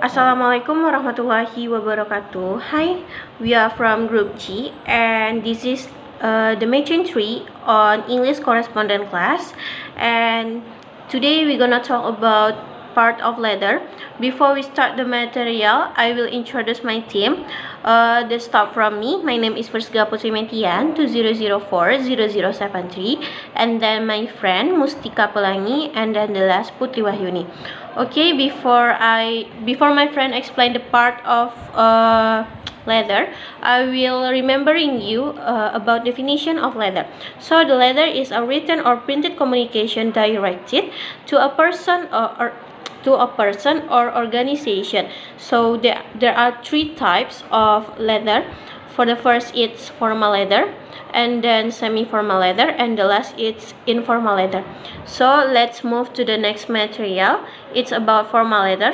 Assalamualaikum warahmatullahi wabarakatuh. Hi, we are from Group G, and this is the matching 3 on English correspondence class. And today we're gonna talk about part of letter. Before we start the material, I will introduce my team. The start from me. My name is Persga Putri Metian 20040073, and then my friend Mustika Pelangi, and then the last Putri Wahyuni. Okay, before my friend explain the part of leather, I will remembering you about definition of leather. So the letter is a written or printed communication directed to a person or organization. So there are three types of leather. For the first, it's formal leather, and then semi-formal leather, and the last it's informal leather. So let's move to the next material. It's about formal leather.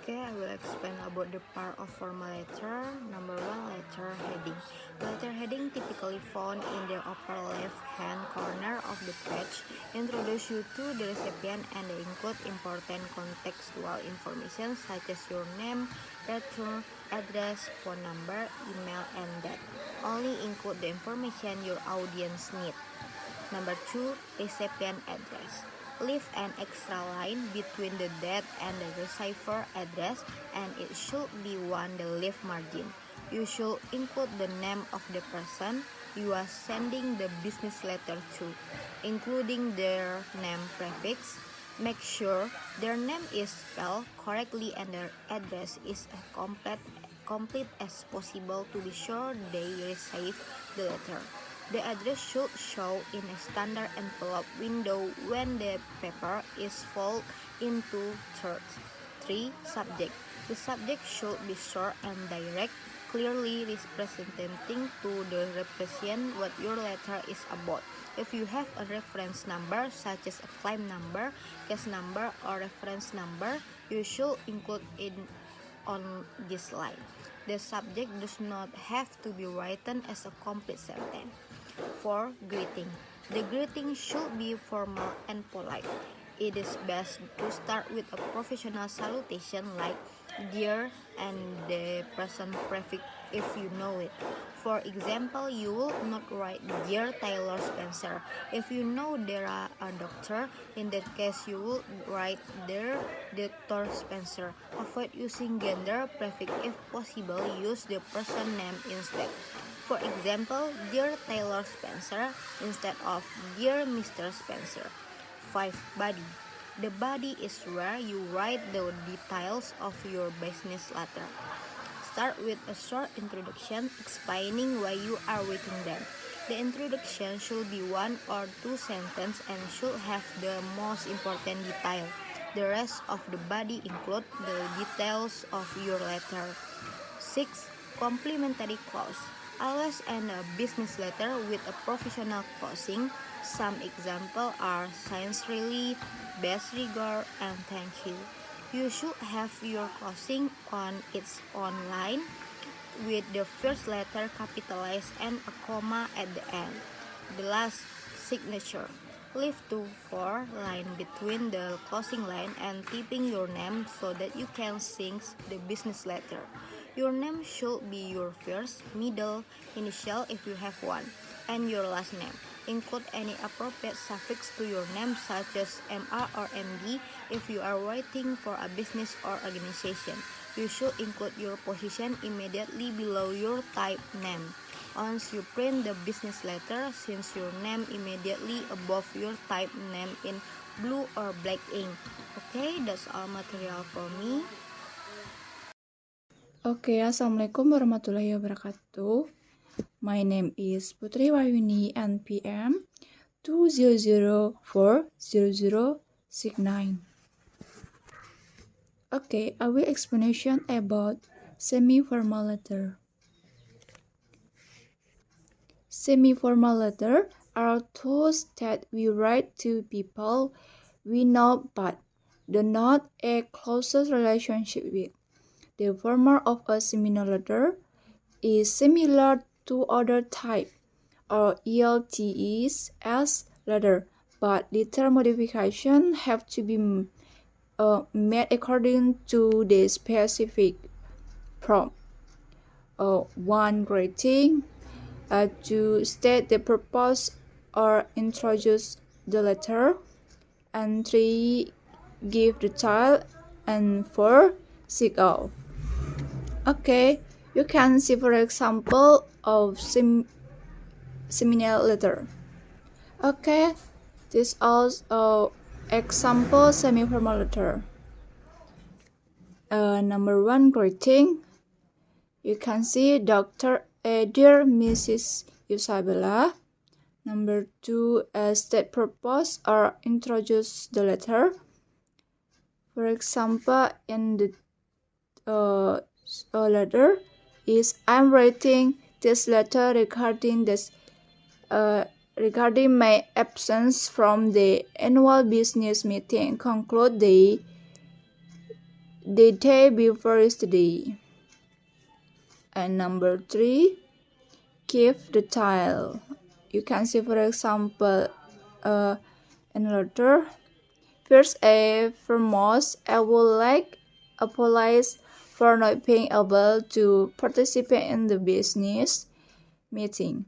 Okay, I will explain about the part of formal letter. Number 1, letter heading. Letter heading, typically found in the upper left-hand corner of the page, introduce you to the recipient and they include important contextual information such as your name, return address, phone number, email, and that. Only include the information your audience need. Number 2, recipient address. Leave an extra line between the date and the receiver address, and it should be the leave margin. You should include the name of the person you are sending the business letter to, including their name prefix. Make sure their name is spelled correctly and their address is as complete as possible to be sure they receive the letter. The address should show in a standard envelope window when the paper is folded into thirds. 3. Subject. The subject should be short and direct, clearly representing to the recipient what your letter is about. If you have a reference number such as a claim number, case number, or reference number, you should include it on this line. The subject does not have to be written as a complete sentence. 4. Greeting. The greeting should be formal and polite. It is best to start with a professional salutation like dear and the present prefix if you know it. For example, you will not write Dear Taylor Spencer. If you know there are a doctor, in that case you will write Dear Dr. Spencer. Avoid using gender prefix if possible, use the person name instead. For example, Dear Taylor Spencer instead of Dear Mr. Spencer. 5. Body. The body is where you write the details of your business letter. Start with a short introduction explaining why you are writing them. The introduction should be 1 or 2 sentences and should have the most important detail. The rest of the body include the details of your letter. 6. Complimentary clause. Always end a business letter with a professional closing. Some examples are sincerely, best regard, and thank you. You should have your closing on its own line with the first letter capitalized and a comma at the end. The last, signature. Leave 2-4 line between the closing line and typing your name so that you can sync the business letter. Your name should be your first, middle, initial if you have one, and your last name. Include any appropriate suffix to your name such as MR or MD if you are writing for a business or organization. You should include your position immediately below your type name. Once you print the business letter, since your name immediately above your type name in blue or black ink. Okay, that's all material for me. Oke, Assalamualaikum warahmatullahi wabarakatuh. My name is Putri Wahyuni and PM 20040069. Okay, I will explanation about semi-formal letter. Semi-formal letter are those that we write to people we know but do not a closest relationship with. The format of a seminar letter is similar to other type or ELTEs as letter, but little modifications have to be made according to the specific prompt. 1. Greeting. 2. State the purpose or introduce the letter. And 3. Give the child. And 4. Seek out. Okay, you can see for example of similar letter. Okay, this also example semi-formal letter. Number 1, greeting. You can see Dr. Dear Mrs. Isabella. Number 2, state purpose or introduce the letter. For example, in the letter is I'm writing this letter regarding this regarding my absence from the annual business meeting. Conclude the day before yesterday. And number 3, give the child. You can see for example in letter. First and foremost, I would like apologize for not being able to participate in the business meeting.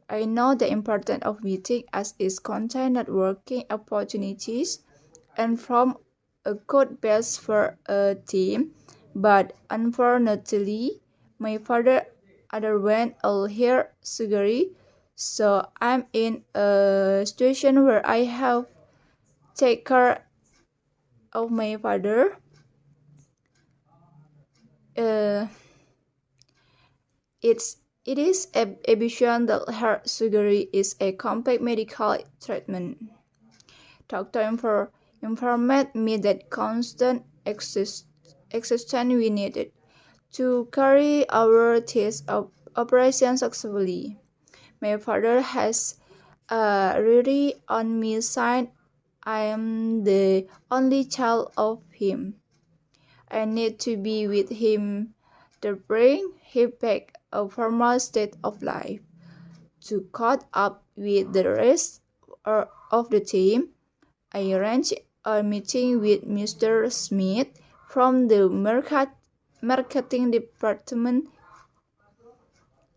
I know the importance of meeting as it contains networking opportunities and form a good base for a team, but unfortunately, my father underwent a hair surgery, so I'm in a situation where I have to take care of my father. It is evident that hair surgery is a complex medical treatment. Doctor informed me that constant exertion we needed to carry our test operation successfully. My father has really on me side. I am the only child of him. I need to be with him to bring him back a former state of life. To caught up with the rest of the team, I arranged a meeting with Mr. Smith from the marketing department.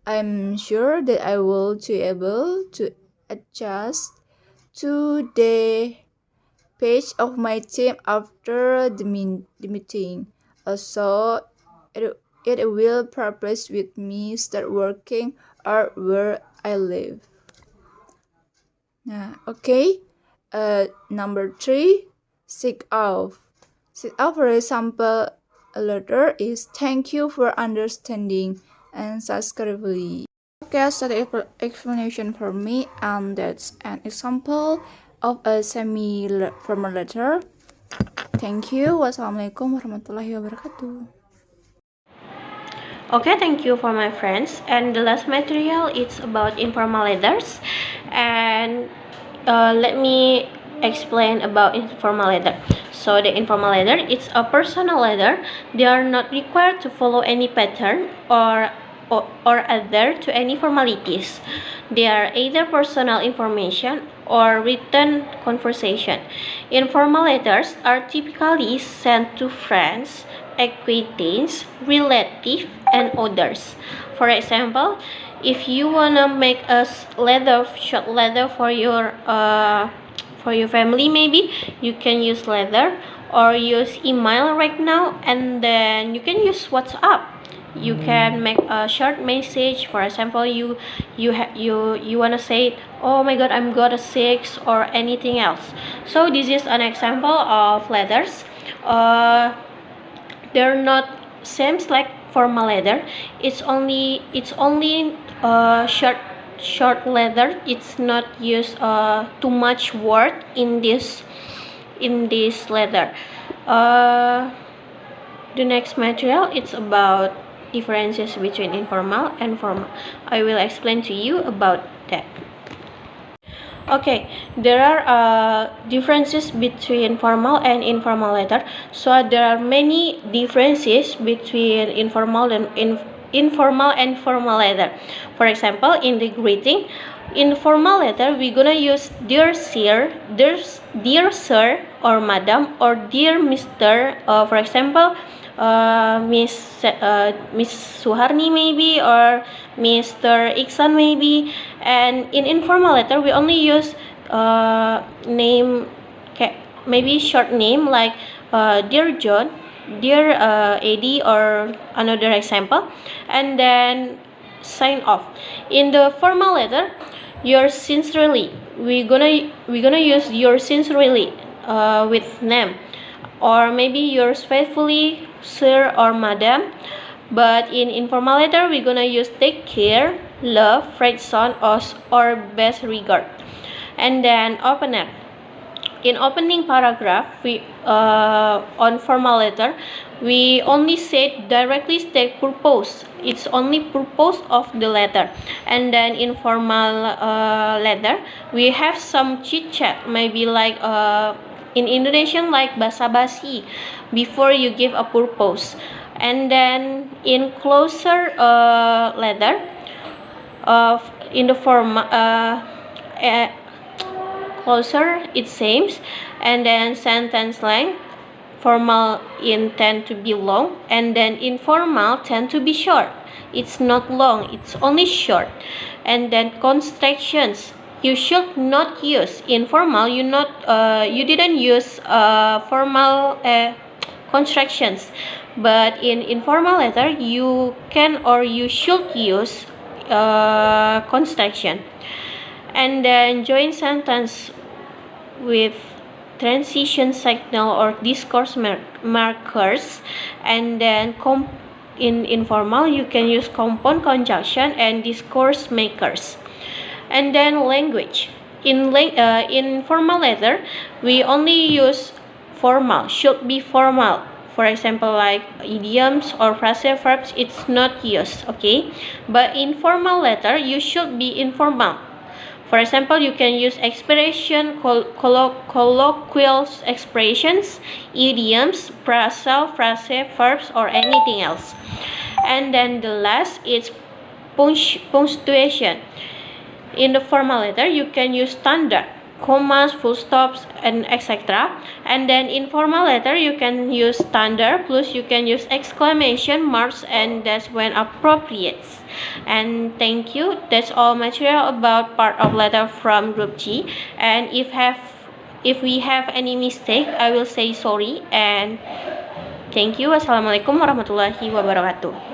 I'm sure that I will be able to adjust to the page of my team after the meeting. Also, it will progress with me start working or where I live. Okay. Number 3, seek out. Seek out, for example, a letter is thank you for understanding and subscribing. Okay, so the explanation for me, and that's an example of a semi-formal letter. Thank you. Wassalamualaikum warahmatullahi wabarakatuh. Okay, thank you for my friends. And the last material is about informal letters. And let me explain about informal letter. So the informal letter, it's a personal letter. They are not required to follow any pattern or adhere to any formalities. They are either personal information or written conversation. Informal letters are typically sent to friends, acquaintances, relatives, and others. For example, if you wanna make a short letter for your family, maybe you can use letter or use email right now, and then you can use WhatsApp. You can make a short message. For example, you wanna say, oh my god, I'm got a 6 or anything else. So this is an example of letters. They're not same like formal letter. It's only short letter. It's not use too much word in this letter. The next material, it's about differences between informal and formal. I will explain to you about that. Okay, there are differences between formal and informal letter. So there are many differences between informal and formal letter. For example, in the greeting, In formal letter, we're gonna use dear sir, or madam, or dear Mr. For example, Miss Suharni maybe, or Mr. Iksan maybe. And in informal letter, we only use name, maybe short name like dear John, dear Eddie, or another example, and then sign off. In the formal letter, yours sincerely, we're gonna use yours sincerely with name, or maybe yours faithfully, sir or madam. But in informal letter, we're gonna use take care, love, friendson, or best regard. And then opener. In opening paragraph, we on formal letter, we only directly state purpose. It's only purpose of the letter. And then in formal letter, we have some chit chat, maybe like in Indonesian like basa-basi before you give a purpose. And then in closer letter, in the form closer it seems. And then sentence length, formal tend to be long, and then informal tend to be short. It's not long, it's only short. And then constructions, you should not use informal, you didn't use formal constructions, but in informal letter you can or you should use construction. And then join sentence with transition signal or discourse markers. And then in informal, you can use compound conjunction and discourse makers. And then language. In formal letter, we only use formal, should be formal. For example, like idioms or phrasal verbs, it's not used, okay? But in formal letter, you should be informal. For example, you can use expression, colloquial expressions, idioms, phrasal verbs, or anything else. And then the last is punctuation. In the formal letter, you can use standard, commas, full stops, and etc. And then in formal letter, you can use standard, plus you can use exclamation marks, and that's when appropriate. And thank you. That's all material about part of letter from group G. And if we have any mistake, I will say sorry. And thank you. Wassalamualaikum warahmatullahi wabarakatuh.